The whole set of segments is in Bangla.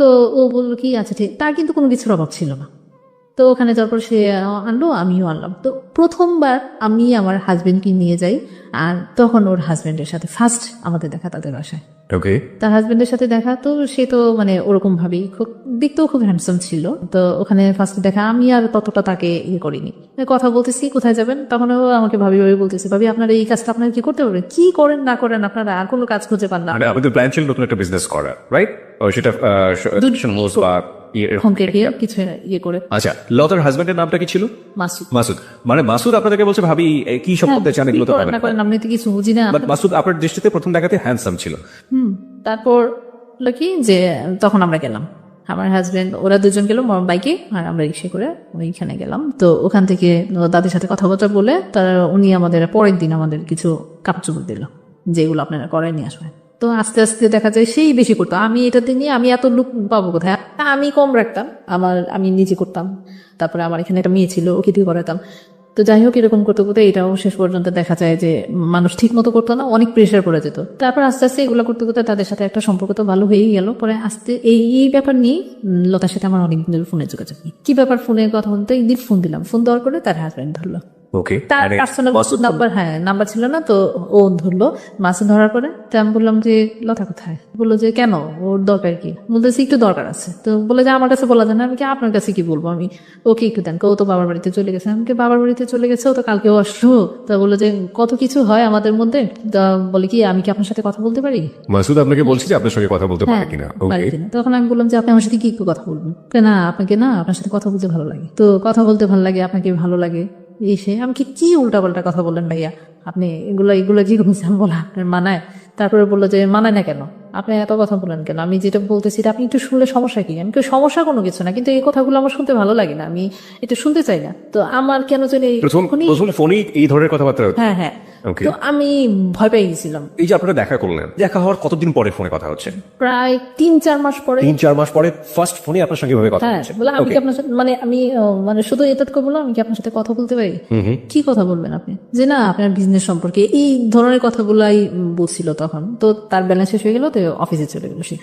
তো ও বললো কি আচ্ছা ঠিক, তার কিন্তু কোনো কিছুর অভাব ছিল না। তো ওখানে যাওয়ার পর সে আনলো, আমিও আনলাম। তো প্রথমবার আমি আমার হাজবেন্ডকে নিয়ে যাই, আর তখন ওর হাজবেন্ডের সাথে ফার্স্ট আমাদের দেখা তাদের বাসায়। ওকে, তার হাজবেন্ডের সাথে দেখা, তো সে তো মানে ওরকম ভাবেই খুব দেখতেও খুব হ্যান্ডসাম ছিল। তো ওখানে ফার্স্ট দেখা, আমি আর ততটা তাকে ইয়ে করিনি। কথা বলতেছি কোথায় যাবেন, তখন ও আমাকে ভাবি ভাবি বলতেছে, ভাবি আপনারা এই কাজটা আপনারা কি করতে পারবেন, কি করেন না করেন আপনারা, আর কোনো কাজ খুঁজে পান না। মানে আমাদের প্ল্যান ছিল নতুন একটা বিজনেস করা, রাইট? সেটা হোস বা হোম কেয়ার কিছু ইয়ে করে। আচ্ছা, লতার হাজবেন্ডের নামটা কি ছিল? মাসুদ। মাসুদ। মানে মাসুদ আপনাদেরকে বলছে ভাবি কি সব করতে চান, এগুলো তো হবে না না। করেন, আপনি তো কিছু বুঝি না। বাট মাসুদ আপনার দৃষ্টিতে প্রথম দেখাতে হ্যান্ডসাম ছিল। তারপর হলো কি যে তখন আমরা গেলাম, আমার হাজবেন্ড ওরা দুজন গেল বাইকে, আর আমরা রিক্সা করে ওইখানে গেলাম। তো ওখান থেকে দাদির সাথে কথাবার্তা বলে তারা উনি আমাদের পরের দিন আমাদের কিছু কাপড় চোপড় দিল, যেগুলো আপনারা করাই নিয়ে আসবেন। তো আস্তে আস্তে দেখা যায় সেই বেশি করতো, আমি এটাতে নিয়ে আমি এত লুক পাবো কোথায়, আমি কম রাখতাম, আমি নিজে করতাম। তারপরে আমার এখানে একটা মেয়ে ছিল, ওকে দিয়ে করাতাম। তো যাই হোক, এরকম করতে করতে এটাও শেষ পর্যন্ত দেখা যায় যে মানুষ ঠিক মতো করতো না, অনেক প্রেশার পড়ে যেত। তারপর আস্তে আস্তে এগুলো করতে করতে তাদের সাথে একটা সম্পর্ক তো ভালো হয়েই গেল। পরে আস্তে এই ব্যাপার নিয়ে লতার সাথে আমার অনেক দিনের ফোনে যোগাযোগ নেই। কি ব্যাপার, ফোনে কথা বলতে একদিন ফোন দিলাম, ফোন দেওয়ার পরে তার হাজব্যান্ড ধরলো। ওকে, তার পার্সোনাল নাম্বার, হ্যাঁ নাম্বার ছিল না, তো ও ধরলো। মাসুদ ধরার পরে তো আমি বললাম যে লতা কোথায়, বললো যে কেন, ওর দরকার কি, বলতেছি একটু দরকার আছে। তো বলে যে আমার কাছে বলা যায় না, আমি কি আপনার কাছে কি বলবো, আমি ওকে একটু দেন। ও তো বাবার বাড়িতে চলে গেছে, আমাকে বাবার বাড়িতে চলে গেছে, ও তো কালকেও আসলো। তা বললো যে কত কিছু হয় আমাদের মধ্যে, তা বলে কি আমি কি আপনার সাথে কথা বলতে পারি। মাসুদ আপনাকে বলছি যে আপনার সঙ্গে কথা বলতে পারে কিনা। পারি কিনা। তখন আমি বললাম যে আপনি আমার সাথে কি একটু কথা বলবেন, না আপনাকে না, আপনার সাথে কথা বলতে ভালো লাগে, তো কথা বলতে ভালো লাগে, আপনাকে ভালো লাগে এসে। আমি কি উল্টাপাল্টা কথা বললেন ভাইয়া, আপনি এগুলো কি করছেন বলা আপনার মানায়। তারপরে বললো যে মানায় না কেন, আপনি এত কথা বলেন কেন, আমি যেটা বলতেছি আপনি একটু শুনলে সমস্যা কি। আমি সমস্যা কোনো কিছু না, কিন্তু এই কথাগুলো আমার শুনতে ভালো লাগে না, আমি এটা শুনতে চাই না। তো আমার কেন জানি প্রথম ফোনই এই ধরনের কথাবার্তা। হ্যাঁ হ্যাঁ, তো আমি ভয় পেয়ে গেছিলাম। এই যে আপনারা দেখা করলেন, দেখা হওয়ার কতদিন পরে ফোনে কথা হচ্ছে? প্রায় 3-4 মাস পরে। 3-4 মাস পরে ফার্স্ট ফোনে আপনার সঙ্গে ভাবে কথা হচ্ছে। বলে আমি কি আপনার সাথে মানে আমি মানে শুধু এতটুকু বললাম, আমি কি আপনার সাথে কথা বলতে পারি। কি কথা বলবেন আপনি, যে না আপনার বিজনেস সম্পর্কে এই ধরনের কথাগুলাই বলছিল তখন। তো তার ব্যালেন্স শেষ হয়ে গেল, তো অফিসে চলে গেল। সে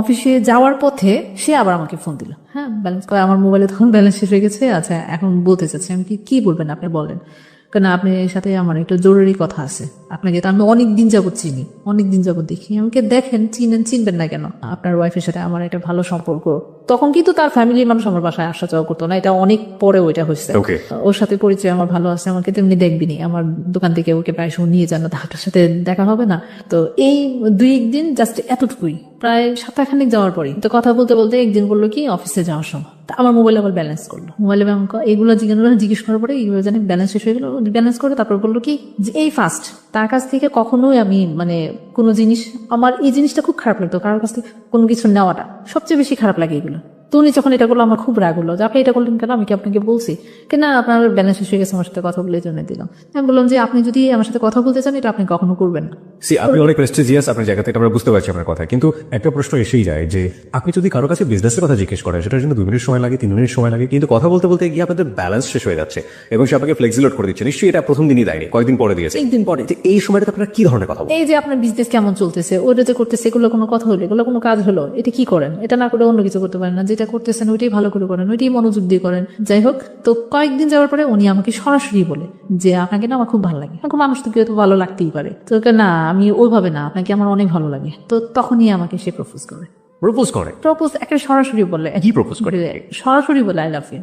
অফিসে যাওয়ার পথে সে আবার আমাকে ফোন দিল, হ্যাঁ ব্যালেন্স করে, আমার মোবাইলে তখন ব্যালেন্স শেষ হয়ে গেছে। আচ্ছা এখন বলতে চাচ্ছি, আমি কি বলবেন আপনি বলেন, কেন আপনার সাথে আমার একটা জরুরি কথা আছে। আপনাকে তো আমি অনেক দিন যাবত চিনি, অনেক দিন যাবত দেখি, আমাকে দেখেন চিনবেন না কেন, আপনার ওয়াইফের সাথে আমার একটা ভালো সম্পর্ক। তখন কিন্তু তার ফ্যামিলির মানুষ আমার বাসায় আসা যাওয়া করতো না, এটা অনেক পরে ওইটা হয়েছে। ওর সাথে পরিচয় আমার ভালো আছে, আমাকে তেমনি দেখবিনি, আমার দোকান থেকে ওকে প্রায় সময় নিয়ে যান, তার সাথে দেখা হবে না। তো এই 2 দিন জাস্ট এতটুকুই, প্রায় সপ্তাহখানেক যাওয়ার পরই তো কথা বলতে বলতে একদিন বললো কি অফিসে যাওয়ার সময় আমার মোবাইলে আবার ব্যালেন্স করলো। মোবাইলে এগুলো জিজ্ঞেস করার পরে এগুলো জানি ব্যালেন্স শেষ হয়ে গেলো, ব্যালেন্স করে তারপর বললো কি যে এই ফার্স্ট তার কাছ থেকে কখনোই আমি মানে কোনো জিনিস, আমার এই জিনিসটা খুব খারাপ লাগতো, কারোর কাছ থেকে কোনো কিছু নেওয়াটা সবচেয়ে বেশি খারাপ লাগে এগুলো। তো উনি যখন এটা করলো আমার খুব রাগ হলো, যে আপনি এটা করলেন কেন, আমি কি আপনাকে বলছি কি না আপনার ব্যালেন্স শেষ হয়ে গেছে, আমার সাথে কথা বলে জন্য দিলাম। আমি বললাম যে আপনি যদি আমার সাথে কথা বলতে চান এটা আপনি কখনো করবেন না। আপনি অনেক প্রেস্টিজিয়াস আপনার জায়গা থেকে, আমরা বুঝতে পারছি আপনার কথা, কিন্তু একটা প্রশ্ন এসেই যায় যে আপনি যদি কারো কাছে বিজনেসের কথা জিজ্ঞেস করেন, সেটার জন্য 2 মিনিট সময় লাগে, 3 মিনিট সময় লাগে, কিন্তু কথা বলতে বলতে গিয়ে আপনাদের ব্যালেন্স শেষ হয়ে যাচ্ছে এবং সে আপনাকে ফ্লেক্সিলোড করে দিচ্ছে। নিশ্চয়ই এটা প্রথম দিনই দেয়নি, কয়েকদিন পরে দিয়েছে। একদিন পরে। এই সময়টা আপনারা কি ধরনের কথা বলেন? এই যে আপনার বিজনেস কেমন চলতেছে, ওটা যে করতেছে, এগুলো কোনো কথা হলো, এগুলো কোনো কাজ হলো, এটা কি করেন, এটা না করে অন্য কিছু করতে পারেন না, যেটা করতেছেন ওইটাই ভালো করে করেন, ওইটাই মনোযোগ দিয়ে করেন। যাই হোক, তো কয়েকদিন যাওয়ার পরে উনি আমাকে সরাসরি বলে যে আপনাকে না আমার খুব ভালো লাগে। এখন মানুষ তো কেউ তো ভালো লাগতেই পারে, তো না আমি ওইভাবে না, আপনাকে আমার অনেক ভালো লাগে। তো তখনই আমাকে সে প্রপোজ করে। প্রপোজ একটা সরাসরি বলে, কি প্রপোজ করে? সরাসরি বলে আই লাভ ইউ।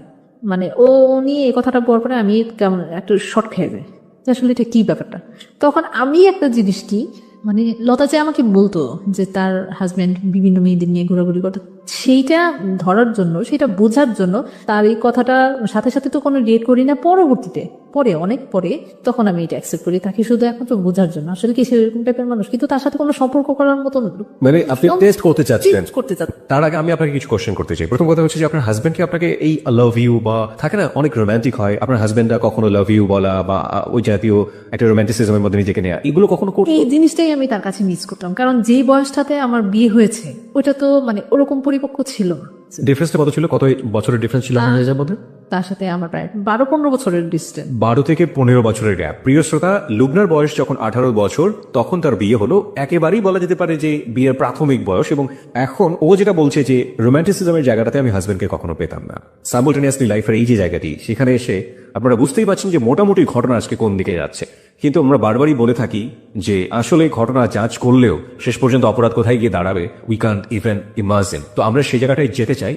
মানে ও নিয়ে এই কথাটা বলার পরে আমি কেমন একটু শর্ট খেয়ে যাই, আসলে এটা কি ব্যাপারটা। তখন আমি একটা জিনিস কি মানে লতা যে আমাকে বলতো যে তার হাজবেন্ড বিভিন্ন মেয়েদের নিয়ে ঘোরাঘুরি করতো, সেইটা ধরার জন্য, সেটা বোঝার জন্য তার এই কথাটা সাথে সাথে তো কোনো রিয়েক্ট করি না, পরবর্তীতে পরে অনেক পরে তখন আমি এটা অ্যাকসেপ্ট করি, তাকে শুধু একমাত্র বোঝার জন্য, আসলে কি সেরকম টাইপের মানুষ, কিন্তু তার সাথে কোনো সম্পর্ক করার মতন মানে আপনি টেস্ট করতে চাচ্ছেন। করতে চাচ্ছেন। তার আগে আমি আপনাকে কিছু কোশ্চেন করতে চাই। প্রথম কথা হচ্ছে যে আপনার হাজবেন্ড কি আপনাকে এই লাভ ইউ বা থাকে না অনেক রোমান্টিক হয়, আপনার হাজবেন্ডরা কখনো লাভ ইউ বলা বা ওই জাতীয় একটা রোমান্টিসিজমের মধ্যে নিজেকে নেওয়া, এগুলো কখনো করতে? এই জিনিসটাই আমি তার কাছে মিস করতাম, কারণ যেই বয়সটাতে আমার বিয়ে হয়েছে ওইটা তো মানে ওরকম পরিপক্ক ছিল না। ডিফারেন্সটা কত ছিল, কত বছরের ডিফারেন্স ছিল আপনাদের মধ্যে? তার সাথে আমার প্রায় 12-15 বছরের ডিস্টেন্স। 12 থেকে 15 বছরের গ্যাপ। প্রিয় শ্রোতা, লুবনার বয়স যখন 18 বছর তখন তার বিয়ে হলো, একেবারেই বলা যেতে পারে যে বিয়ের প্রাথমিক বয়স। এবং এখন ও যেটা বলছে যে রোম্যান্টিসিজমের জায়গাটাতে আমি হাজবেন্ডকে কখনো পেতাম না। সাইমultaneously লাইফের এই যে জায়গাটি, সেখানে এসে আপনারা বুঝতেই পারছেন যে মোটামুটি ঘটনা আজকে কোন দিকে যাচ্ছে। কিন্তু আমরা বারবারই বলে থাকি যে আসলে ঘটনা জাজ করলেও শেষ পর্যন্ত অপরাধ কোথায় গিয়ে দাঁড়াবে উই কান্ট ইভেন ইমাজিন। তো আমরা সেই জায়গাটায় যেতে চাই।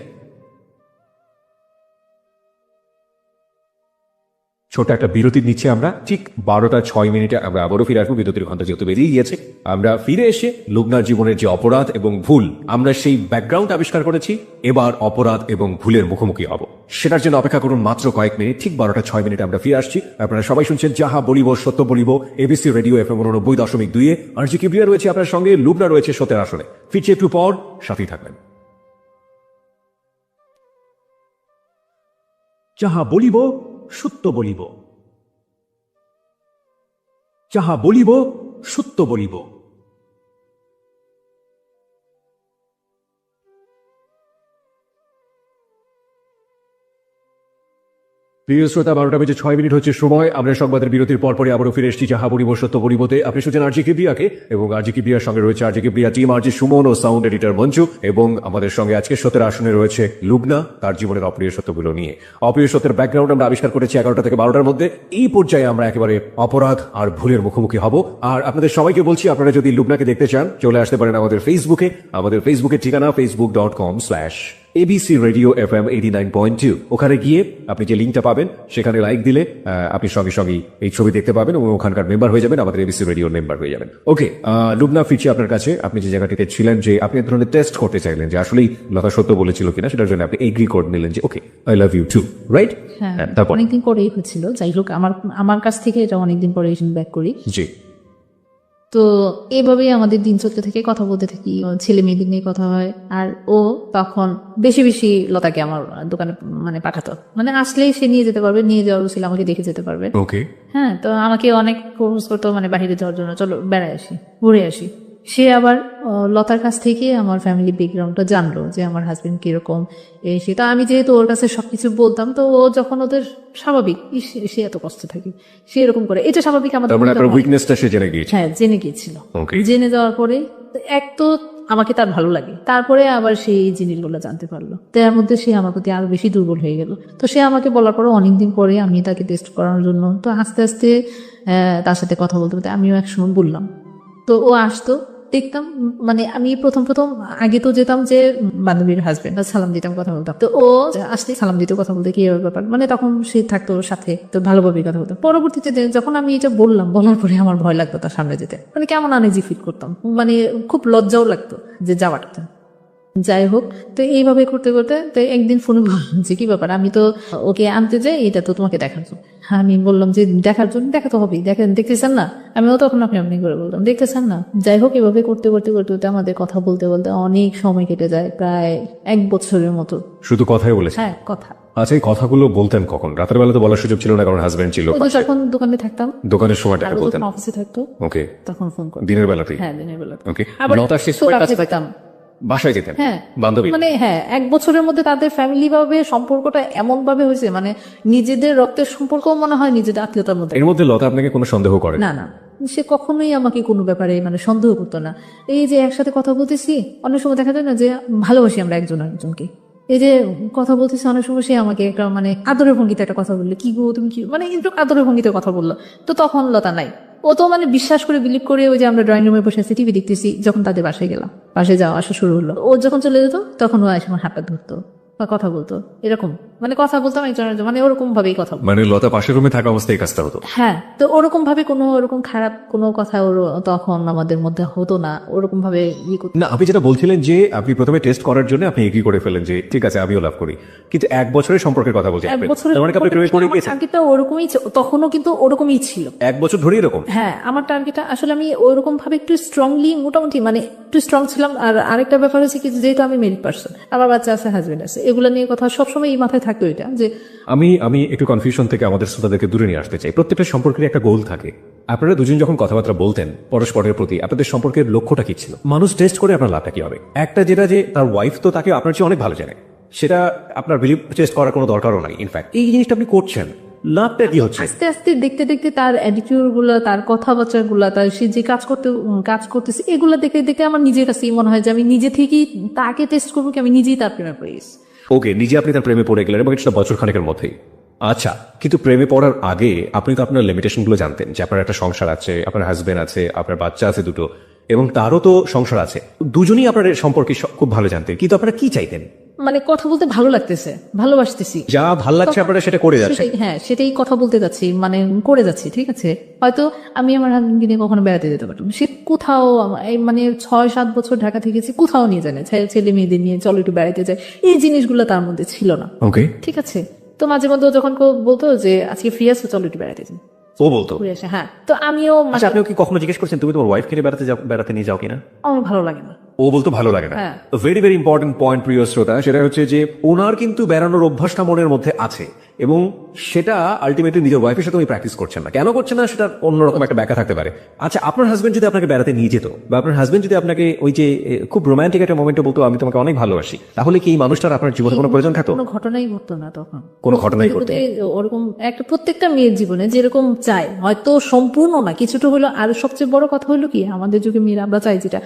ছোট একটা বিরতি নিচ্ছে আমরা, ঠিক 12:06 আমরা আবারও ফিরে আসবো। বিরতির ঘন্টা যেহেতু বেরিয়ে গিয়েছে, আমরা ফিরে এসে লুবনার জীবনের যে অপরাধ এবং ভুল, আমরা সেই ব্যাকগ্রাউন্ড আবিষ্কার করেছি। এবার অপরাধ এবং ভুলের মুখোমুখি হব, সেটার জন্য অপেক্ষা করুন মাত্র কয়েক মিনিট। ঠিক 12:06 আমরা ফিরে আসছি। আপনারা সবাই শুনছেন যাহা বলিব সত্য বলিব, এবিসি রেডিও FM 90.2। আরজি কিবরিয়া রয়েছে আপনার সঙ্গে, লুবনা রয়েছে সত্যের আসলে। ফিরছে একটু পর, সাথেই থাকবেন। যাহা বলিব সত্য বলিব, যাহা বলিব সত্য বলিব। প্রিয় শ্রোতা, 12:06 হচ্ছে সময়। আমরা সংবাদের বিরতির পরপরই আবারও ফিরে এসেছি যাহা বলিব সত্য বলিবতে। আপনি শুনছেন আরজি কিবরিয়াকে, এবং আরজি কিবরিয়ার সঙ্গে রয়েছে আরজি কিবরিয়া টিম, আরজি সুমন ও সাউন্ড এডিটর মঞ্জু। এবং আমাদের সঙ্গে আজকে সত্যের আসনে রয়েছে লুবনা, তার জীবনের অপ্রিয় সত্যগুলো নিয়ে। অপ্রিয় সত্যের ব্যাকগ্রাউন্ড আমরা আবিষ্কার করেছি 11টা থেকে 12টার মধ্যে। এই পর্যায়ে আমরা একেবারে অপরাধ আর ভুলের মুখোমুখি হব। আর আপনাদের সবাইকে বলছি, আপনারা যদি লুবনাকে দেখতে চান, চলে আসতে পারেন আমাদের ফেসবুকে। আমাদের ফেসবুকের ঠিকানা facebook.com/ABC Radio FM 89.2। ওখানে গিয়ে আপনি যে লিঙ্কটা পাবেন, সেখানে লাইক দিলে আপনি সঙ্গে সঙ্গে এই ছবি দেখতে পাবেন এবং ওখানকার মেম্বার হয়ে যাবেন, আমাদের এবিসি রেডিওর মেম্বার হয়ে যাবেন। ওকে লুবনা, ফিরছি আপনার কাছে। আপনি যে জায়গাটিতে ছিলেন, যে আপনি এক ধরনের টেস্ট করতে চাইলেন যে আসলেই লতা সত্য বলেছিল কিনা, সেটার জন্য আপনি এগ্রি করে নিলেন যে okay I love you too, right? হ্যাঁ, তারপর অনেকদিন পরেই হচ্ছিল। যাই হোক, আমার কাছ থেকে এটা অনেকদিন পরে ব্যাক করি। জি। তো এইভাবেই আমাদের দিন চলতে থেকে, কথা বলতে থাকি, ছেলে মেয়েদের নিয়ে কথা হয়। আর ও তখন বেশি বেশি লতাকে আমার দোকানে মানে পাঠাতো, মানে আসলেই সে নিয়ে যেতে পারবে, নিয়ে যাওয়ার ছিল আমাকে দেখে যেতে পারবে। ওকে। হ্যাঁ, তো আমাকে অনেক ফোর্স করতো মানে বাইরে যাওয়ার জন্য, চলো বেড়ায় আসি, ঘুরে আসি। সে আবার লতার কাছ থেকে আমার ফ্যামিলি ব্যাকগ্রাউন্ডটা জানলো যে আমার হাজবেন্ড কিরকম সে। তো আমি যেহেতু ওর কাছে সবকিছু বলতাম, তো ও যখন ওদের স্বাভাবিক সে এত কষ্ট থাকে, সে এরকম করে, এটা স্বাভাবিক আমাদের। উইকনেসটা সে জেনে গিয়েছে। হ্যাঁ, জেনে গিয়েছিল। জেনে যাওয়ার পরে এক তো আমাকে তার ভালো লাগে, তারপরে আবার সেই জিনিসগুলো জানতে পারলো, তার মধ্যে সে আমার প্রতি আরো বেশি দুর্বল হয়ে গেল। তো সে আমাকে বলার পরে অনেকদিন পরে আমি তাকে টেস্ট করানোর জন্য, তো আস্তে আস্তে তার সাথে কথা বলতে বলতে আমিও একসময় বললাম। তো ও আসতো, দেখতাম, মানে আমি প্রথম আগে তো যেতাম যে বান্ধবীর হাজবেন্ড, সালাম দিতাম, কথা বলতাম। তো ও আসলে সালাম দিতে, কথা বলতে কি ব্যাপার, মানে তখন সে থাকতো সাথে, তো ভালোভাবে কথা বলতাম। পরবর্তীতে যখন আমি এটা বলার পরে আমার ভয় লাগতো তার সামনে যেতে, মানে কেমন আনইজি ফিল করতাম, মানে খুব লজ্জাও লাগতো যে যাওয়াটা। যাই হোক, তো এইভাবে করতে করতে তো একদিন ফোনে বললাম যে কি ব্যাপার, আমি তো ওকে আনতে যাই, এটা তো তোমাকে দেখার জন্য। আমি বললাম যে দেখার জন্য, দেখা তো হবেই, দেখতেছেন না? আমিও তখন আপনি করে বললাম, দেখতেছেন না? যাই হোক, এভাবে করতে করতে আমাদের কথা বলতে বলতে অনেক সময় কেটে যায়, প্রায় 1 বছরের মতো। শুধু কথাই বলেছে? হ্যাঁ, কথা। আচ্ছা, এই কথাগুলো বলতেন কখন? রাতের বেলা তো বলার সুযোগ ছিল না, কারণ হাজবেন্ড ছিল। যখন দোকানে থাকতাম, দোকানের সময়টা বলতেন? অফিসে থাকতো। ওকে, তখন ফোন করতাম দিনের বেলাতেই? হ্যাঁ, দিনের বেলা। ওকে, আবার নটা শেষ করে কাছে পেতাম, বাসায় যেতেন? হ্যাঁ, বান্ধবী মানে হ্যাঁ, 1 বছরের মধ্যে তাদের ফ্যামিলি ভাবে সম্পর্কটা এমন ভাবে হয়েছে, মানে নিজেদের রক্তের সম্পর্ক মনে হয় নিজেদের আত্মীয়তার মধ্যে। এর মধ্যে লতা আপনাকে কোনো সন্দেহ করে না? না, সে কখনোই আমাকে কোনো ব্যাপারে মানে সন্দেহ করতো না। এই যে একসাথে কথা বলতেছি, অনেক সময় দেখা যায় না যে ভালোবাসি আমরা একজন আরেকজনকে, এই যে কথা বলতেছি, অনেক সময় সে আমাকে একটা মানে আদরের ভঙ্গিতে একটা কথা বললো, কি গো তুমি কি, মানে একটু আদরের ভঙ্গিতে কথা বললো। তো তখন লতা নাই, ও তো মানে বিশ্বাস করে বিলিভ করে, ওই যে আমরা ড্রয়িং রুমে বসে আছি, টিভি দেখতেছি, যখন তাদের বাসায় গেলাম, বাসায় যাওয়া আসা শুরু হলো, ও যখন চলে যেত তখন ও এসে আমার হাতটা ধরতো বা কথা বলতো, এরকম মানে কথা বলতাম একজনের, মানে ওরকম ভাবেই কথা বলতো। মানে লতা পাশের রুমে থাকা অবস্থায় কাজটা হতো? হ্যাঁ, তো ওরকম ভাবে কোনো ওরকম খারাপ কোনো কথা ওর তখন আমাদের মধ্যে হতো না, ওরকম ভাবে না। আপনি যেটা বলছিলেন যে আপনি প্রথমে টেস্ট করার জন্য আপনি এগ্রি করে ফেলেন যে ঠিক আছে আমিও লাভ করি, কিন্তু 1 বছরের সম্পর্কের কথা বলছেন? 1 বছরের টার্গেটটা ওরকমই, তখনও কিন্তু ওরকমই ছিল, 1 বছর ধরে এরকম। হ্যাঁ, আমার টার্গেটটা আসলে আমি ওরকম ভাবে একটু স্ট্রংলি, মোটামুটি মানে একটু স্ট্রং ছিলাম। আর আরেকটা ব্যাপার হচ্ছে কি, যেহেতু আমি মেরিড পার্সন, আমার বাচ্চা আছে, হাজবেন্ড আছে, এগুলো নিয়ে কথা সবসময় এই মাথায় থাকতো, এটা যে আমি একটু কনফিউশন থেকে আমাদের শ্রোতাদেরকে দূরে নিয়ে আসতে চাই। প্রত্যেকটা সম্পর্কের একটা গোল থাকে। আপনারা দুজন যখন কথাবার্তা বলতেন পরস্পরের প্রতি, আপনাদের সম্পর্কের লক্ষ্যটা কি ছিল? মানুষ টেস্ট করে আপনার লাভটা কি হবে? একটা যেটা যে তার ওয়াইফ তো তাকে আপনার চেয়ে অনেক ভালো জানে, সেটা আপনার বিলিভ টেস্ট করার কোনো দরকারও নাই। ইনফ্যাক্ট এই জিনিসটা আপনি করছেন, লাভটা কি হচ্ছে? আস্তে আস্তে দেখতে দেখতে তার অ্যাটিটিউড গুলা, তার কথাবার্তা গুলা, তার সে যে কাজ করতেছে, এগুলা দেখতে দেখতে আমার নিজের কাছেই মনে হয় যে আমি নিজে থেকেই তাকে টেস্ট করবো, কি আমি নিজেই তার প্রেমে পড়ে গেছি। ওকে, নিজে আপনি তার প্রেমে পড়ে গেলেন এবং এটা বছর খানেকের মধ্যেই। আচ্ছা, কিন্তু প্রেমে পড়ার আগে আপনি তো আপনার লিমিটেশন গুলো জানতেন যে আপনার একটা সংসার আছে, আপনার হাজবেন্ড আছে, আপনার বাচ্চা আছে দুটো, এবং তারও তো সংসার আছে। দুজনেই আপনার সম্পর্কে খুব ভালো জানতেন, কিন্তু আপনারা কি চাইতেন? মানে কথা বলতে ভালো লাগতেছে, ভালোবাসতেছি, যা ভালো লাগছে আপনারা সেটা করে যাচ্ছেন। হ্যাঁ সেটাই কথা বলতে যাচ্ছি, মানে করে যাচ্ছি। ঠিক আছে, হয়তো আমি আমার হাজবেন্ডকে নিয়ে কখনো বেড়াতে যেতে পারতাম, সে কোথাও এই মানে 6-7 বছর ঢাকা থেকেছি, কোথাও নিয়ে যায় না, ছেলে মেয়েদের নিয়ে চলো একটু বেড়াতে যায়, এই জিনিসগুলো তার মধ্যে ছিল না। ওকে, ঠিক আছে, তো মাঝে মধ্যে যখন বলতো যে আজকে ফ্রি আছো চলো একটু বেড়াতে যাই, ও বলতো। ঘুরে আসে। হ্যাঁ, তো আমিও আচ্ছা, আপনিও কি কখনো জিজ্ঞেস করছেন তুমি তোমার ওয়াইফ কে বেড়াতে নিয়ে যাও কিনা? আমার ভালো লাগে না। ও বলতো ভালো লাগে না। হ্যাঁ। ভেরি ভেরি ইম্পর্টেন্ট পয়েন্ট প্রিয় শ্রোতা, সেটা হচ্ছে যে ওনার কিন্তু বেড়ানোর অভ্যাসটা মনের মধ্যে আছে, এবং সেটা আলটিমেটলি নিজের ওয়াইফের সাথে উনি প্র্যাকটিস করছেন না। কেন করছেন না সেটা অন্যরকম একটা ব্যাখ্যা থাকতে পারে। আচ্ছা, আপনার হাজবেন্ড যদি আপনাকে বেড়াতে নিয়ে যেত, বা আপনার হাজবেন্ড যদি আপনাকে ওই যে খুব রোমান্টিক একটা মোমেন্টে বলতো আমি তোমাকে অনেক ভালোবাসি, তাহলে কি এই মানুষটার আপনার জীবনে কোনো প্রয়োজন থাকতো? কোনো ঘটনাই ঘটতো না তখন, কোনো ঘটনাই ঘটতো না। ওরকম একটা প্রত্যেকটা মেয়ের জীবনে যেরকম চায়, হয়তো সম্পূর্ণ না, কিছুটা হলো। আর সবচেয়ে বড় কথা হলো কি, আমাদের যুগে মেয়েরা আমরা চাই যেটা,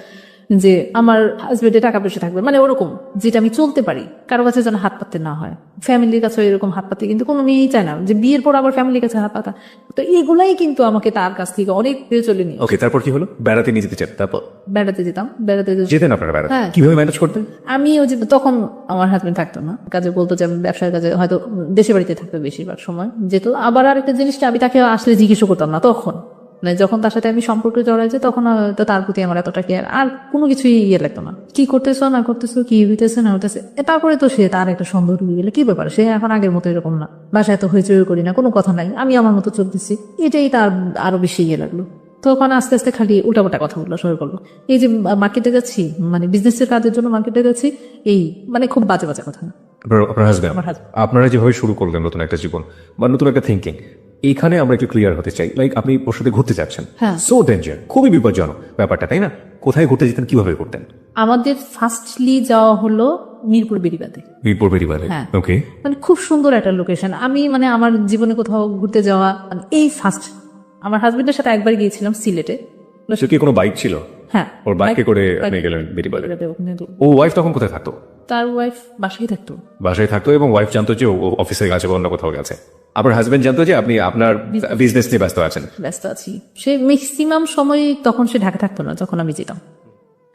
যে আমার হাজবেন্ডের টাকা পয়সা থাকবে, মানে ওরকম যেটা আমি চলতে পারি, কারো কাছে যেন হাত পাততে না হয়, ফ্যামিলির কাছে এরকম হাত পাতে কিন্তু কোনো মেয়েই চায় না যে বিয়ের পর আবার ফ্যামিলির কাছে হাত পাতা। তো এগুলাই কিন্তু আমাকে তার কাছ থেকে অনেক দূরে চলে নিয়ে। ওকে, তারপর কি হলো? বেড়াতে নিয়ে যেতে চান, তারপর বেড়াতে যেতাম, যেতেন আপনারা বেড়াতে? হ্যাঁ। কিভাবে ম্যানেজ করতেন? আমি ওই যে তখন আমার হাজবেন্ড থাকতো না, কাজে বলতো যে আমি ব্যবসার কাজে, হয়তো দেশে বাড়িতে থাকতো বেশিরভাগ সময় যেত। আবার আরেকটা জিনিসটা, আমি তাকে আসলে জিজ্ঞেস করতাম না তখন, মানে যখন তার সাথে আমি সম্পর্কে জড়াই যে তখন তো তার প্রতি আমার এতটা কেয়ার আর কোনো কিছুই লাগতো না। কি করতেছো না করতেছো, কি হইতেছে না হইতেছে, তারপরে তো সে তার একটা সুন্দর হয়ে গেলে কি ব্যাপার, সে এখন আগের মতো এরকম না, বাসায় তো হইচই করি না, কোনো কথা নাই, আমি আমার মতো চলতেছি, এটাই তার আরো বেশি লাগলো। তখন আস্তে আস্তে খালি উল্টাপাল্টা কথা বললো, শুরু করলো। এই যে মার্কেটে যাচ্ছি, মানে বিজনেসের কাজের জন্য মার্কেটে যাচ্ছি, এই মানে খুব বাজে বাজে কথা। আপনার হাজবেন্ড, আপনারা যেভাবে শুরু করলেন নতুন একটা জীবন বা নতুন একটা থিঙ্কিং, এখানে আমরা একটু ক্লিয়ার হতে চাই। লাইক আপনি ওর সাথে ঘুরতে যাচ্ছেন, সো ডেঞ্জার, খুবই বিপজ্জনক ব্যাপারটা, তাই না? কোথায় ঘুরতে যেতেন, কিভাবে করতেন? আমাদের ফার্স্টলি যাওয়া হলো মিরপুর বেড়িবাঁধে। মিরপুর বেরিবারে, হ্যাঁ। ওকে। মানে খুব সুন্দর একটা লোকেশন। আমি মানে আমার জীবনে কোথাও ঘুরতে যাওয়া মানে এই ফার্স্ট। আমার হাজবেন্ডের সাথে একবার গিয়েছিলাম সিলেটে। সে কি কোনো বাইক ছিল? হ্যাঁ, ওর বাইকে করে আপনি গেলেন বেরিবারে। ও ওয়াইফ তখন কোথায় থাকতো? তার ওয়াইফ বাসায় থাকতো। বাসায় থাকতো, এবং ওয়াইফ জানতো যে ও অফিসে গেছে বা অন্য কোথাও গেছে। আপনার হাজবেন্ড জানতো যে আপনি আপনার বিজনেস নিয়ে ব্যস্ত আছেন। ব্যস্ত আছি। সে ম্যাক্সিমাম সময় তখন সে ঢাকা থাকতো না যখন আমি যেতাম।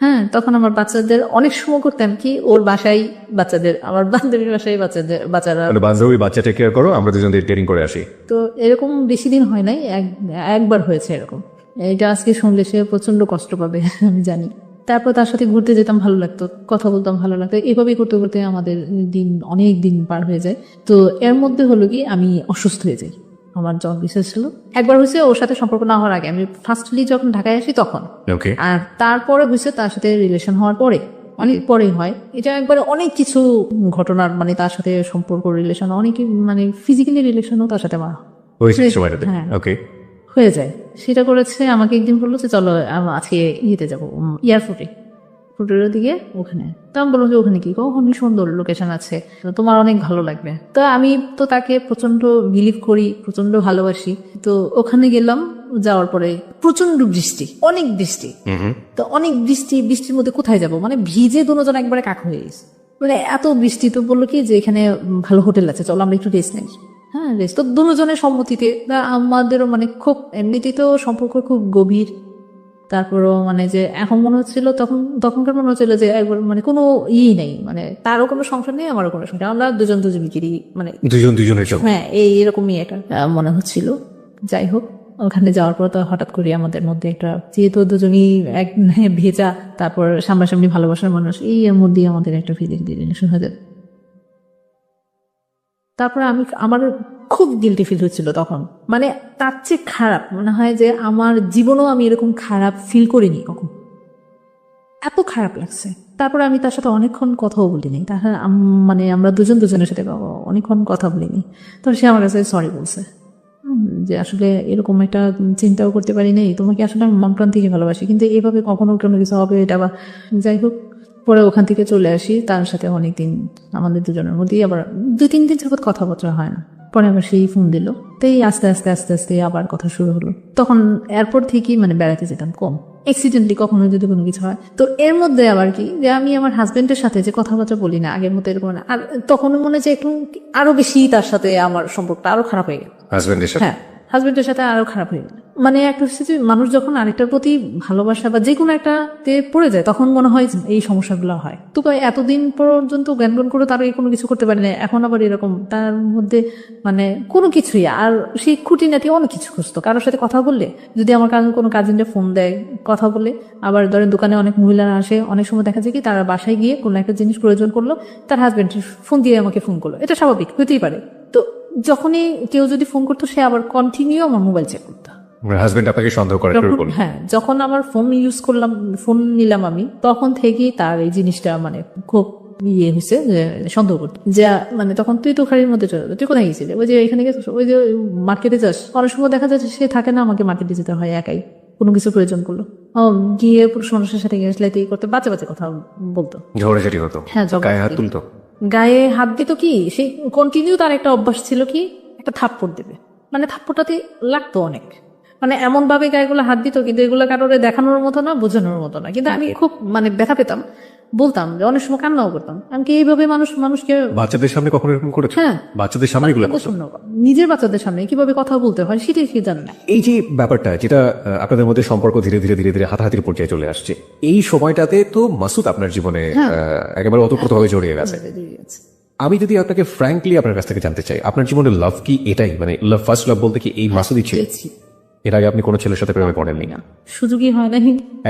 হ্যাঁ, তখন আমার বাচ্চাদের অনেক সময় করতাম কি, ওর বাসায় বাচ্চাদের, আমার বান্ধবীর বাসায় বাচ্চারা, বান্ধবী বাচ্চা টেক কেয়ার করো, আমরা দুজন ডেটিং করে আসি। তো এরকম বেশি দিন হয় নাই, একবার হয়েছে এরকম। এটা আজকে শুনলে সে প্রচন্ড কষ্ট পাবে আমি জানি। তারপর তার সাথে ঘুরতে যেতাম, ভালো লাগতো, কথা বলতাম, ভালো লাগতো। এভাবেই করতে করতে আমাদের অনেক দিন পার হয়ে যায়। তো এর মধ্যে হলো কি, আমি অসুস্থ হয়ে যাই। আমার জন্ডিস ছিল একবার, হয়েছে ওর সাথে সম্পর্ক না হওয়ার আগে, আমি ফার্স্টলি যখন ঢাকায় আসি তখন। ওকে। আর তারপরে হয়েছে তার সাথে রিলেশন হওয়ার পরে, অনেক পরেই হয় এটা। একবারে অনেক কিছু ঘটনার মানে তার সাথে সম্পর্ক, রিলেশন, অনেক মানে ফিজিক্যালি রিলেশনও তার সাথে সময়টাতে। হ্যাঁ, ওকে, হয়ে যায়। সেটা করেছে, আমাকে একদিন বললো যে চলো আজকে ইয়েতে যাবো, এয়ারপোর্টে, ফুটের দিকে ওখানে। তো আমি বললাম যে ওখানে কি, অনেক সুন্দর লোকেশন আছে, তোমার অনেক ভালো লাগবে। তো আমি তো তাকে প্রচন্ড বিলিভ করি, প্রচন্ড ভালোবাসি। তো ওখানে গেলাম, যাওয়ার পরে প্রচন্ড বৃষ্টি, অনেক বৃষ্টি। তো অনেক বৃষ্টির মধ্যে কোথায় যাব, মানে ভিজে দুজন একবারে কাক হয়ে গেছে, মানে এত বৃষ্টি। তো বললো কি যে এখানে ভালো হোটেল আছে, চলো আমরা একটু রেস্ট নেই। হ্যাঁ, রেস্ট তো দুজনের সম্মতিতে। আমাদেরও মানে খুব এমনিতেই তো সম্পর্ক খুব গভীর। তারপরও মানে যে এখন মনে হচ্ছিল, তখনকার মনে হচ্ছিল যে একবার মানে কোনো নেই, মানে তারও কোনো সংসার নেই, আমারও কোনো সংসার, আমরা দুজনকেই মানে দুজনের জন্য। হ্যাঁ, এরকমই একটা মনে হচ্ছিল। যাই হোক, ওখানে যাওয়ার পর তো হঠাৎ করে আমাদের মধ্যে একটা, যেহেতু দুজনই এক ভেজা, তারপর সামনাসামনি ভালোবাসার মানুষ, এর মধ্যেই আমাদের একটা ফিজিক্যাল রিলেশন হয়ে যায়। তারপরে আমার খুব গিল্টি ফিল হচ্ছিল তখন, মানে তার চেয়ে খারাপ মনে হয় যে আমার জীবনেও আমি এরকম খারাপ ফিল করিনি কখন, এত খারাপ লাগছে। তারপরে আমি তার সাথে অনেকক্ষণ কথাও বলিনি, তাহলে মানে আমরা দুজনের সাথে অনেকক্ষণ কথা বলিনি। তো সে আমার কাছে সরি বলছে, যে আসলে এরকম একটা চিন্তাও করতে পারি নাই, তোমাকে আসলে আমি মন প্রাণ থেকে ভালোবাসি, কিন্তু এভাবে কখনো কোনো কিছু হবে এটা বা। যাই হোক, পরে ওখান থেকে চলে আসি, তার সাথে অনেকদিন আমাদের দুজনের মধ্যেই আবার 2-3 দিন যাবত কথাবার্তা হয় না। পরে আবার সেই ফোন দিল, তাই আস্তে আস্তে আস্তে আস্তে আবার কথা শুরু হলো। তখন এয়ারপোর্ট থেকেই মানে বেড়াতে যেতাম কম, অ্যাক্সিডেন্টলি কখনো যদি কোনো কিছু হয়। তো এর মধ্যে আবার কি যে আমি আমার হাজবেন্ডের সাথে যে কথাবার্তা বলি না আগের মতো এরকম না, আর তখন মনে হচ্ছে একটু আরো বেশি তার সাথে আমার সম্পর্কটা আরো খারাপ হয়ে গেল। হাজবেন্ডের সাথে? হ্যাঁ, হাজবেন্ডের সাথে আরো খারাপ হয়ে গেল। মানে একটা হচ্ছে যে মানুষ যখন আরেকটার প্রতি ভালোবাসা বা যে কোনো একটাতে পড়ে যায় তখন মনে হয় এই সমস্যাগুলো হয়। তো এতদিন পর্যন্ত জ্ঞান করে তার কোনো কিছু করতে পারি না, এখন আবার এরকম তার মধ্যে মানে কোনো কিছুই। আর সেই খুঁটিনাটি অনেক কিছু খুঁজতো, কারোর সাথে কথা বললে যদি আমার কোনো কাজিনরা ফোন দেয় কথা বলে, আবার ধরেন দোকানে অনেক মহিলারা আসে, অনেক সময় দেখা যায় কি তারা বাসায় গিয়ে কোনো একটা জিনিস প্রয়োজন করলো, তার হাজবেন্ড ফোন দিয়ে আমাকে ফোন করলো, এটা স্বাভাবিক হতেই পারে। তো যখনই কেউ যদি ফোন করতো সে আবার কন্টিনিউ আমার মোবাইল চেক করতো। হাজবেন্ড আপনাকে সন্দেহ করে শুরু করলো? হ্যাঁ, যখন আমার ফোন ইউজ করলাম, ফোন নিলাম আমি, তখন থেকেই তার এই জিনিসটা মানে খুব ইয়ে হয়েছে যে সন্দেহ করতো যে মানে তখন তুই তো খাড়ির মধ্যে চলে তুই কোথায় গেছিলি, ওই যে এখানে গেছিস, ওই যে মার্কেটে যাস। অনেক সময় দেখা যাচ্ছে সে থাকে না, আমাকে মার্কেটে যেতে হয় একাই কোনো কিছু প্রয়োজন করলো, গিয়ে পুরুষ মানুষের সাথে গেছলে এই করতে বাচ্চা বাচ্চা কথা বলতো, ঝগড়াঝাটি হতো, হ্যাঁ গায়ে হাত তুলতো, গায়ে হাত দিত। কি সেই কন্টিনিউ তার একটা অভ্যাস ছিল কি একটা থাপ্পড় দেবে, মানে থাপ্পড়টাতে লাগতো অনেক, মানে এমন ভাবে গায়েগুলো হাত দিত কিন্তু এগুলো কারোরে দেখানোর মতো না, বোঝানোর মতো না, কিন্তু আমি খুব মানে ব্যথা পেতাম, বলতাম যে অনেক সময় কান্নাও করতাম। আমি কি এইভাবে মানুষকে বাচ্চাদের সামনে কখনো এরকম করেছো? হ্যাঁ, বাচ্চাদের সামনে এগুলো নিজের বাচ্চাদের সামনে কিভাবে কথা বলতে হয় সেটাই কি জানে না। এই যে ব্যাপারটা যেটা আপনাদের মধ্যে সম্পর্ক ধীরে ধীরে ধীরে ধীরে হাতাহাতির পর্যায়ে চলে আসছে, এই সময়টাতে তো মাসুদ আপনার জীবনে একেবারে অতপ্রতভাবে জড়িয়ে গেছে। আমি যদি আপনাকে ফ্র্যাঙ্কলি আপনার কাছ থেকে জানতে চাই, আপনার জীবনে লাভ কি এটাই, মানে লাভ ফার্স্ট লাভ বলতে কি এই মাসুদই ছিল? এর আগে আপনি কোনো ছেলের সাথে প্রেমে পড়েননি? না, সুযোগই হয় না।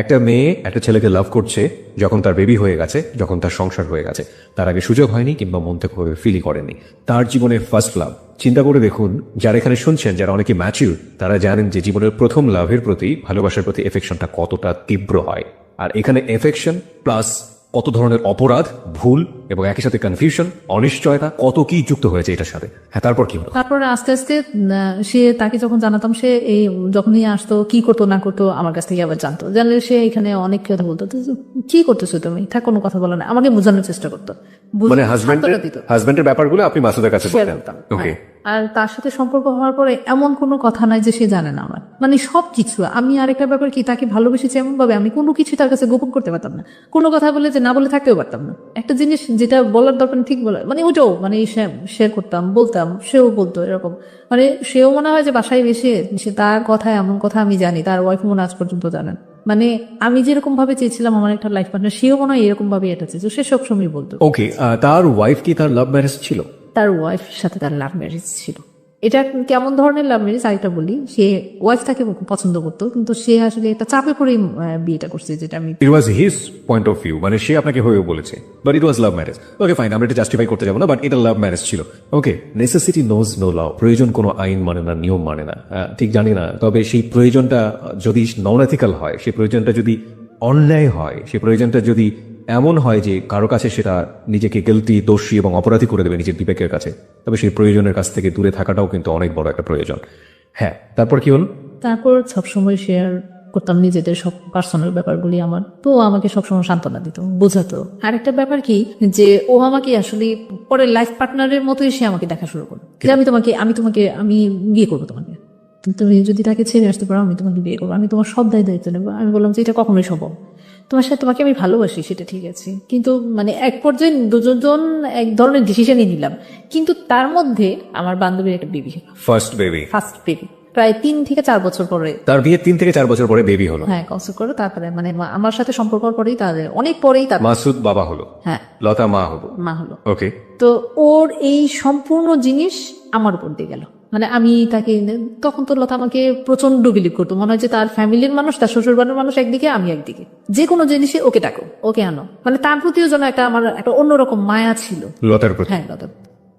একটা মেয়ে একটা ছেলেকে লাভ করছে যখন তার বেবি হয়ে গেছে, যখন তার সংসার হয়ে গেছে, তার আগে সুযোগ হয়নি কিংবা মন থেকে ফিলই করেনি। তার জীবনে ফার্স্ট লাভ, চিন্তা করে দেখুন, যারা এখানে শুনছেন যারা অনেকে ম্যাচিউর, তারা জানেন যে জীবনের প্রথম লাভের প্রতি, ভালোবাসার প্রতি এফেকশনটা কতটা তীব্র হয়। আর এখানে এফেকশন প্লাস কত ধরনের অপরাধ, ভুল এবং একই সাথে কনফিউশন, অনিশ্চয়তা, কত কি যুক্ত হয়েছে এটার সাথে। হ্যাঁ, তারপর কি হলো? তারপরে আস্তে আস্তে সে তাকে যখন জানাতাম, সে এই যখনই আসতো কি করতো না করতো আমার কাছ থেকে আবার জানতো, জানলে সে এখানে অনেক কথা বলতো, কি করতেছো তুমি, থাক কোনো কথা বলো না, আমাকে বোঝানোর চেষ্টা করতো। মানে হাজবেন্ডের ব্যাপারগুলো আপনি মাসুদের কাছে বলতেন? ওকে। আর তার সাথে সম্পর্ক হওয়ার পরে এমন কোনো কথা নাই যে সে জানে না আমার, মানে সবকিছু। আমি আরেকটা ব্যাপার কি, তাকে ভালোবেসেছি এমন ভাবে আমি কোনো কিছু তার কাছে গোপন করতে পারতাম না, কোনো কথা বলে যে না বলে থাকতেও পারতাম না। একটা জিনিস যেটা বলার দরকার ঠিক বলা, মানে ওটাও মানে শেয়ার করতাম, বলতাম, সেও বলতো এরকম। মানে সেও মনে হয় যে বাসায় বেশি সে তার কথা এমন কথা আমি জানি, তার ওয়াইফ মনে আজ পর্যন্ত জানেন। মানে আমি যেরকম ভাবে চেয়েছিলাম আমার একটা লাইফ পার্টনার, সেও মনে হয় এরকম ভাবে এটা চেয়েছে, সে সবসময় বলতো। ওকে, তার ওয়াইফ কি তার লাভ ম্যারেজ ছিল? তার ওয়াইফের সাথে তার লাভ ম্যারেজ ছিল। এটা কেমন ধরনের লাভ ম্যারেজ আরেকটা বলি, সে ওয়াইফ তাকে পছন্দ করতো কিন্তু সে আসলে একটা চাপে পড়ে বিয়েটা করছে, যেটা আমি it was his point of view, মানে সে আপনাকে হয়ে বলেছে, but it was love marriage. Okay fine, আমরা এটা জাস্টিফাই করতে যাবো না, বাট এটা লাভ ম্যারেজ ছিল। ওকে, নেসেসিটি নোজ নো ল, প্রয়োজন কোনো আইন মানে না, নিয়ম মানে না, ঠিক জানি না, তবে সেই প্রয়োজনটা যদি নন এথিক্যাল হয়, সেই প্রয়োজনটা যদি অন্যায় হয়, সেই প্রয়োজনটা যদি এমন হয় যে কারো কাছে সেটা নিজেকে গিলটি, দোষী এবং অপরাধী করে দেবে নিজের বিবেকের কাছে, তবে সেই প্রয়োজনের কাছ থেকে দূরে থাকাটাও কিন্তু অনেক বড় একটা প্রয়োজন। হ্যাঁ, তারপর কি হলো? তারপর সবসময় শেয়ার করতাম নিজেদের সব পার্সোনাল ব্যাপারগুলি আমার, তো আমাকে সবসময় সান্ত্বনা দিত, বোঝাতো। আরেকটা ব্যাপার কি যে ও আমাকে আসলে পরে লাইফ পার্টনারের মতোই সে আমাকে দেখা শুরু করলো, যে আমি বিয়ে করবো তোমাকে, তুমি যদি তাকে ছেড়ে আসতে পারো আমি তোমাকে বিয়ে করবো, আমি তোমার সব দায়িত্ব নেবো। আমি বললাম যে এটা কখনোই সম্ভব, তোমাকে আমি ভালোবাসি সেটা ঠিক আছে, কিন্তু মানে এক পর্যায়ে দুজন এক ধরনের ডিসিশনই নিলাম, কিন্তু তার মধ্যে আমার বান্ধবীর একটা বেবি, ফার্স্ট বেবি, প্রায় 3 থেকে 4 বছর পরে, তার বিয়ে 3 থেকে 4 বছর পরে বেবি হলো। হ্যাঁ, কনসেপ্ট করে তারপরে মানে আমার সাথে সম্পর্ক পরেই তাদের অনেক পরেই তার মাসুদ বাবা হলো, হ্যাঁ, লতা মা হলো। ওকে, তো ওর এই সম্পূর্ণ জিনিস আমার উপর দিয়ে গেল। মানে আমি তাকে তখন তো লতা আমাকে প্রচন্ড বিলিভ করতো, মনে হয় যে তার ফ্যামিলির মানুষ, তার শ্বশুর বাড়ির মানুষ একদিকে, আমি একদিকে, যে কোনো জিনিসে ওকে ডাকো, ওকে আনো, মানে তার প্রতিও যেন আমার একটা অন্যরকম মায়া ছিল লতার প্রতি। হ্যাঁ, লতার।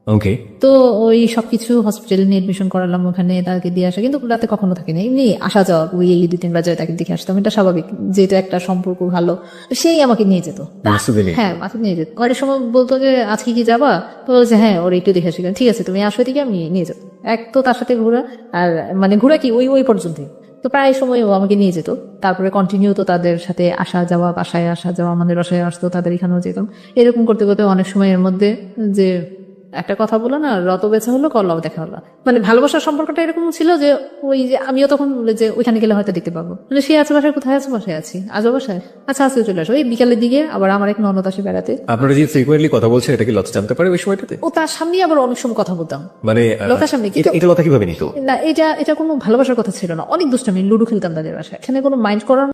ওকে, তো ওই সবকিছু হসপিটালে নিয়ে এডমিশন করালাম, ওখানে তাকে দিয়ে আসা, কিন্তু রাতে কখনো থাকিনি, এমনি আসা যাওয়া, ওই 2-3 বাজারে তাকে দেখে আসতাম, এটা স্বাভাবিক, যেটা একটা সম্পর্ক ভালো, সেই আমাকে নিয়ে যেত। হ্যাঁ, মাসুদ নিয়ে যেত। অনেক সময় বলতো যে আজকে কি যাবা, তো বলছে হ্যাঁ, ওর একটু দেখে আসি, ঠিক আছে তুমি আসো, দিকে আমি নিয়ে যাবো। এক তো তার সাথে ঘোরা, আর মানে ঘোরা কি ওই পর্যন্ত, তো প্রায় সময় ও আমাকে নিয়ে যেত, তারপরে কন্টিনিউ তো তাদের সাথে আসা যাওয়া, বাসায় আসা যাওয়া, আমাদের বাসায় আসতো, তাদের এখানেও যেতাম। এরকম করতে করতে অনেক সময় এর মধ্যে যে একটা কথা বলো না, রত বেচা হলো কল্লাও দেখা হলো, মানে ভালোবাসার সম্পর্কটা এরকম ছিল যে ওই যে আমিও তখন বলে যে ওইখানে গেলে হয়তো দেখতে পাবো, মানে সে আছে বাসায়, কোথায় আছে, বাসায় আছি, আজও বাসায়, আচ্ছা আজকে চলে আসো। এই বিকালের দিকে আবার আমার এক ননদ আসে বেড়াতে, আপনারা যে ফ্রিকোয়েন্টলি কথা বলছেন এটা কি লতা জানতে পারে ওই সময়টাতে? ও তার সামনে আবার অনেক সময় কথা বলতাম। মানে লতার সামনে কি? এটা লতা কিভাবে নিত? না, এটা কোনো ভালোবাসার কথা ছিল না, অনেক দুষ্টামি, লুডো খেলতাম তাদের বাসায়, এখানে কোনো মাইন্ড করার